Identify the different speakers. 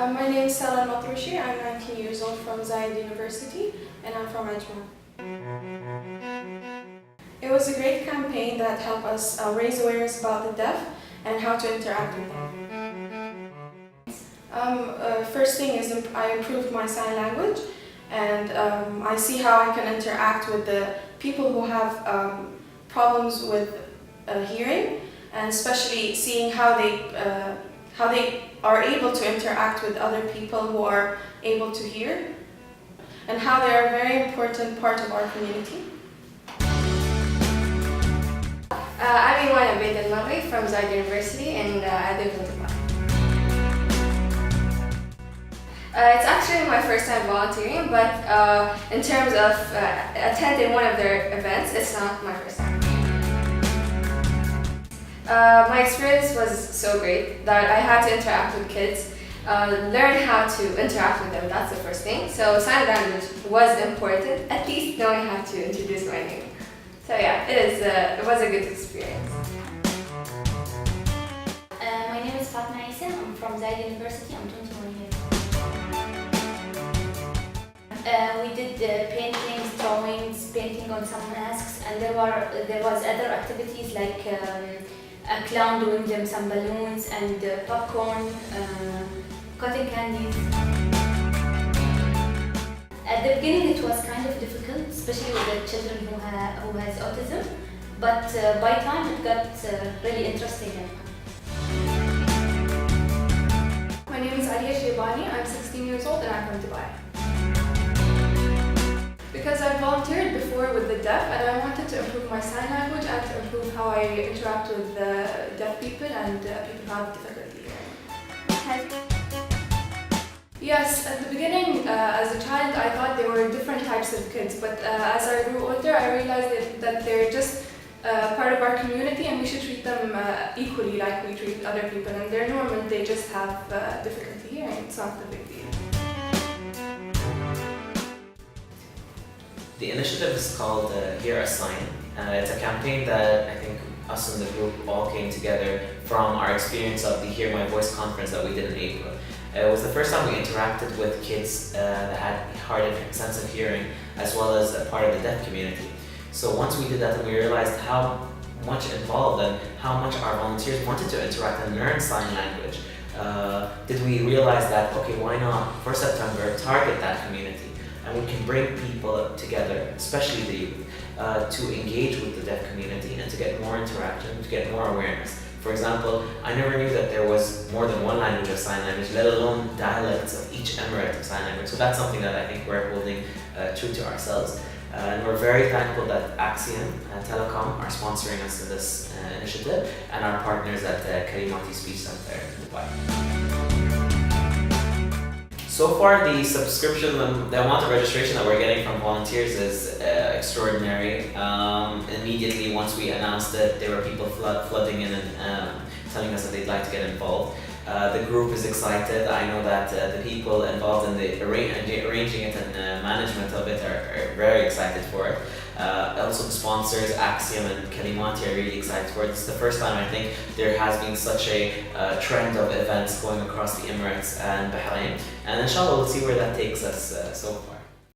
Speaker 1: My name is Salah Matrushi. I'm 19 years old from Zayed University and I'm from Ajman. It was a great campaign that helped us raise awareness about the deaf and how to interact with them. First thing is I improved my sign language and I see how I can interact with the people who have problems with hearing, and especially seeing how they are able to interact with other people who are able to hear, and how they are a very important part of our community.
Speaker 2: I'm Iwan Abeid Al-Magri from Zayed University and I live in Dubai. It's actually my first time volunteering, but in terms of attending one of their events, it's not my first time. My experience was so great that I had to interact with kids, learn how to interact with them, that's the first thing. So sign language was important, at least knowing how to introduce my name. So yeah, it was a good experience.
Speaker 3: My name is Fatma Isa, I'm from Zayed University, I'm 21 years old. We did paintings, drawings, painting on some masks, and there was other activities like a clown doing them some balloons and popcorn, cotton candies. At the beginning it was kind of difficult, especially with the children who has autism, but by time it got really interesting and fun.
Speaker 4: My name is Aliya Shaybani, I'm 16 years old and I'm from Dubai. Because I volunteered before with the deaf and I wanted to improve my sign language and to improve how I interact with deaf people and people who have difficulty hearing. Yes, at the beginning, as a child, I thought there were different types of kids, but as I grew older, I realized that they're just part of our community and we should treat them equally like we treat other people, and they're normal, they just have difficulty hearing, it's not a big deal.
Speaker 5: The initiative is called Hear a Sign. It's a campaign that I think us in the group all came together from our experience of the Hear My Voice conference that we did in April. It was the first time we interacted with kids that had hard and sensitive hearing, as well as a part of the deaf community. So once we did that, we realized how much involved and how much our volunteers wanted to interact and learn sign language. Did we realize that, okay, why not, for September, target that community? And we can bring people together, especially the youth, to engage with the deaf community and to get more interaction, to get more awareness. For example, I never knew that there was more than one language of sign language, let alone dialects of each emirate of sign language. So that's something that I think we're holding true to ourselves. And we're very thankful that Axiom Telecom are sponsoring us in this initiative, and our partners at Kalimati Speech Center in Dubai. So far, the subscription, the amount of registration that we're getting from volunteers is extraordinary. Immediately once we announced it, there were people flooding in and telling us that they'd like to get involved. The group is excited. I know that the people involved in the arranging it and management of it are very excited for it. Also the sponsors, Axiom and Kalimati, are really excited for it. It's the first time I think there has been such a trend of events going across the Emirates and Bahrain. And inshallah we'll see where that takes us so far.